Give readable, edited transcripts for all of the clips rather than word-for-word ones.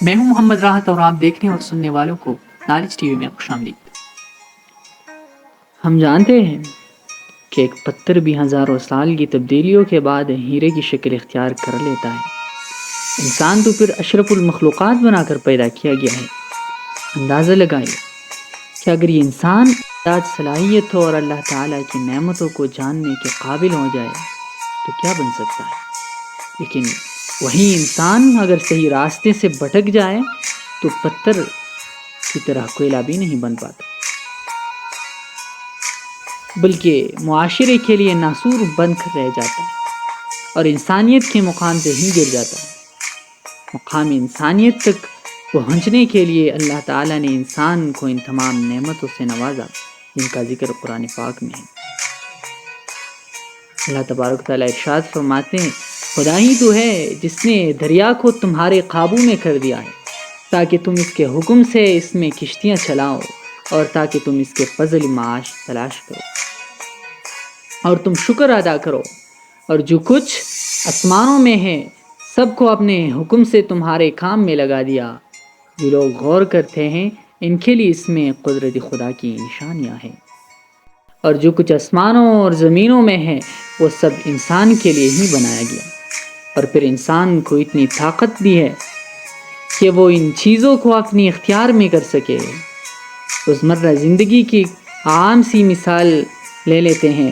میں ہوں محمد راحت اور آپ دیکھنے اور سننے والوں کو نالج ٹی وی میں خوش آمدید۔ ہم جانتے ہیں کہ ایک پتھر بھی ہزاروں سال کی تبدیلیوں کے بعد ہیرے کی شکل اختیار کر لیتا ہے۔ انسان تو پھر اشرف المخلوقات بنا کر پیدا کیا گیا ہے۔ اندازہ لگائیے کہ اگر یہ انسان صلاحیت ہو اور اللہ تعالیٰ کی نعمتوں کو جاننے کے قابل ہو جائے تو کیا بن سکتا ہے۔ لیکن وہی انسان اگر صحیح راستے سے بھٹک جائے تو پتھر کی طرح کوئلہ بھی نہیں بن پاتا، بلکہ معاشرے کے لیے ناسور بن کر رہ جاتا ہے اور انسانیت کے مقام سے ہی گر جاتا ہے۔ مقام انسانیت تک پہنچنے کے لیے اللہ تعالیٰ نے انسان کو ان تمام نعمتوں سے نوازا جن کا ذکر قرآن پاک میں ہے۔ اللہ تبارک تعالیٰ ارشاد فرماتے ہیں، خدا ہی تو ہے جس نے دریا کو تمہارے قابو میں کر دیا ہے تاکہ تم اس کے حکم سے اس میں کشتیاں چلاؤ اور تاکہ تم اس کے فضل معاش تلاش کرو اور تم شکر ادا کرو، اور جو کچھ آسمانوں میں ہے سب کو اپنے حکم سے تمہارے کام میں لگا دیا۔ جو لوگ غور کرتے ہیں ان کے لیے اس میں قدرت خدا کی نشانیاں ہیں، اور جو کچھ آسمانوں اور زمینوں میں ہے وہ سب انسان کے لیے ہی بنایا گیا۔ اور پھر انسان کو اتنی طاقت بھی ہے کہ وہ ان چیزوں کو اپنی اختیار میں کر سکے۔ روزمرہ زندگی کی عام سی مثال لے لیتے ہیں۔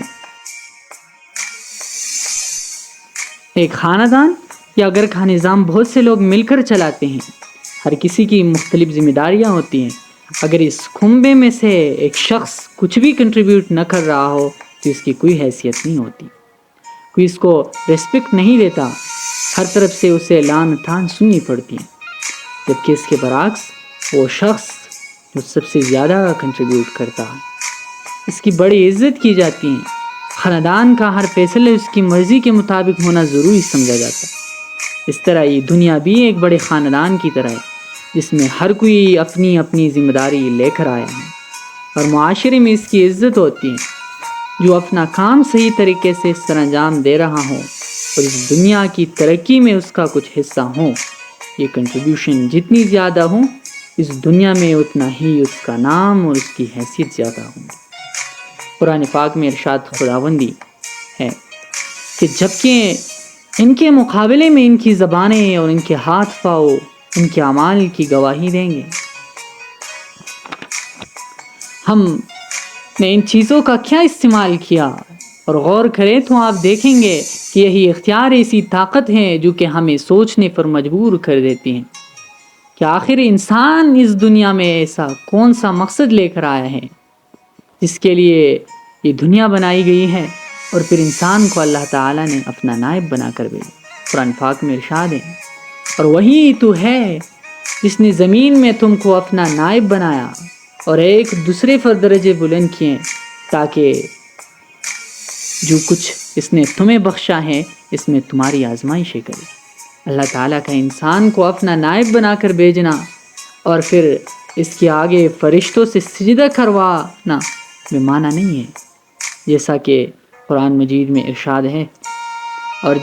ایک خاندان یا گھر کا نظام بہت سے لوگ مل کر چلاتے ہیں، ہر کسی کی مختلف ذمہ داریاں ہوتی ہیں۔ اگر اس کنبے میں سے ایک شخص کچھ بھی کنٹریبیوٹ نہ کر رہا ہو تو اس کی کوئی حیثیت نہیں ہوتی، کوئی اس کو ریسپیکٹ نہیں دیتا، ہر طرف سے اسے لعن طعن سننی پڑتی ہے۔ جبکہ اس کے برعکس وہ شخص جو سب سے زیادہ کنٹریبیوٹ کرتا ہے اس کی بڑی عزت کی جاتی ہے۔ خاندان کا ہر فیصلہ اس کی مرضی کے مطابق ہونا ضروری سمجھا جاتا ہے۔ اس طرح یہ دنیا بھی ایک بڑے خاندان کی طرح ہے جس میں ہر کوئی اپنی اپنی ذمہ داری لے کر آیا ہے، اور معاشرے میں اس کی عزت ہوتی ہے جو اپنا کام صحیح طریقے سے سر انجام دے رہا ہو اور اس دنیا کی ترقی میں اس کا کچھ حصہ ہو۔ یہ کنٹریبیوشن جتنی زیادہ ہو اس دنیا میں اتنا ہی اس کا نام اور اس کی حیثیت زیادہ ہوں۔ قرآن پاک میں ارشاد خداوندی ہے کہ جبکہ ان کے مقابلے میں ان کی زبانیں اور ان کے ہاتھ پاؤں ان کے اعمال کی گواہی دیں گے۔ ہم نے ان چیزوں کا کیا استعمال کیا، اور غور کریں تو آپ دیکھیں گے کہ یہی اختیار ایسی طاقت ہے جو کہ ہمیں سوچنے پر مجبور کر دیتی ہیں کہ آخر انسان اس دنیا میں ایسا کون سا مقصد لے کر آیا ہے جس کے لیے یہ دنیا بنائی گئی ہے، اور پھر انسان کو اللہ تعالیٰ نے اپنا نائب بنا کر بھیجا۔ قرآن پاک میں ارشاد ہے، اور وہی تو ہے جس نے زمین میں تم کو اپنا نائب بنایا اور ایک دوسرے پر درجے بلند کیے تاکہ جو کچھ اس نے تمہیں بخشا ہے اس میں تمہاری آزمائشیں کرے۔ اللہ تعالیٰ کا انسان کو اپنا نائب بنا کر بھیجنا اور پھر اس کے آگے فرشتوں سے سجدہ کروانا بے معنی نہیں ہے، جیسا کہ قرآن مجید میں ارشاد ہے، اور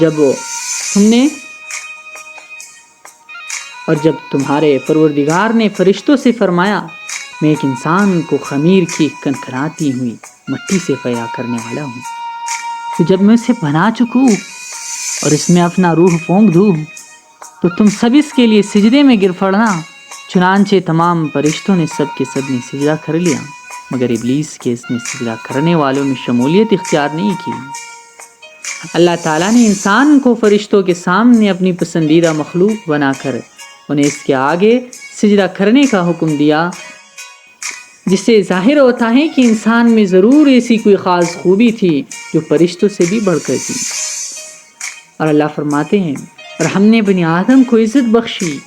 جب تمہارے پروردگار نے فرشتوں سے فرمایا میں ایک انسان کو خمیر کی کنکھناتی ہوئی مٹی سے پیدا کرنے والا ہوں، تو جب میں اسے بنا چکوں اور اس میں اپنا روح پھونک دوں تو تم سب اس کے لیے سجدے میں گر پڑنا۔ چنانچہ تمام فرشتوں نے سب کے سب نے سجدہ کر لیا مگر ابلیس کے اس نے سجدہ کرنے والوں میں شمولیت اختیار نہیں کی۔ اللہ تعالیٰ نے انسان کو فرشتوں کے سامنے اپنی پسندیدہ مخلوق بنا کر انہیں اس کے آگے سجدہ کرنے کا حکم دیا، جس سے ظاہر ہوتا ہے کہ انسان میں ضرور ایسی کوئی خاص خوبی تھی جو فرشتوں سے بھی بڑھ کر تھی۔ اور اللہ فرماتے ہیں، اور ہم نے بنی آدم کو عزت بخشی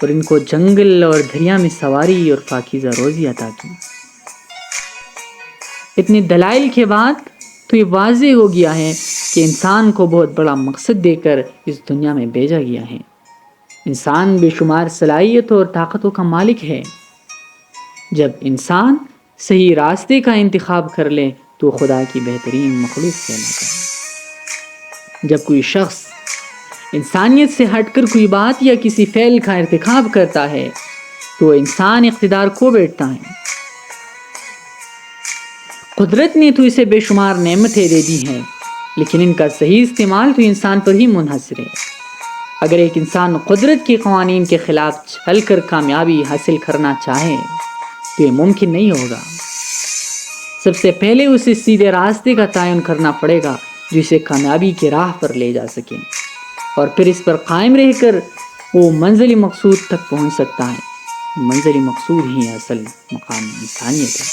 اور ان کو جنگل اور دریا میں سواری اور پاکیزہ روزی عطا کی۔ اتنے دلائل کے بعد تو یہ واضح ہو گیا ہے کہ انسان کو بہت بڑا مقصد دے کر اس دنیا میں بھیجا گیا ہے۔ انسان بے شمار صلاحیتوں اور طاقتوں کا مالک ہے۔ جب انسان صحیح راستے کا انتخاب کر لے تو خدا کی بہترین مخلوق کہلاتا ہے۔ جب کوئی شخص انسانیت سے ہٹ کر کوئی بات یا کسی فعل کا ارتکاب کرتا ہے تو انسان اقتدار کھو بیٹھتا ہے۔ قدرت نے تو اسے بے شمار نعمتیں دے دی ہیں، لیکن ان کا صحیح استعمال تو انسان پر ہی منحصر ہے۔ اگر ایک انسان قدرت کے قوانین کے خلاف چل کر کامیابی حاصل کرنا چاہے تو یہ ممکن نہیں ہوگا۔ سب سے پہلے اسے سیدھے راستے کا تعین کرنا پڑے گا جو اسے کامیابی کی راہ پر لے جا سکے، اور پھر اس پر قائم رہ کر وہ منزل مقصود تک پہنچ سکتا ہے۔ منزل مقصود ہی اصل مقام انسانیت ہے۔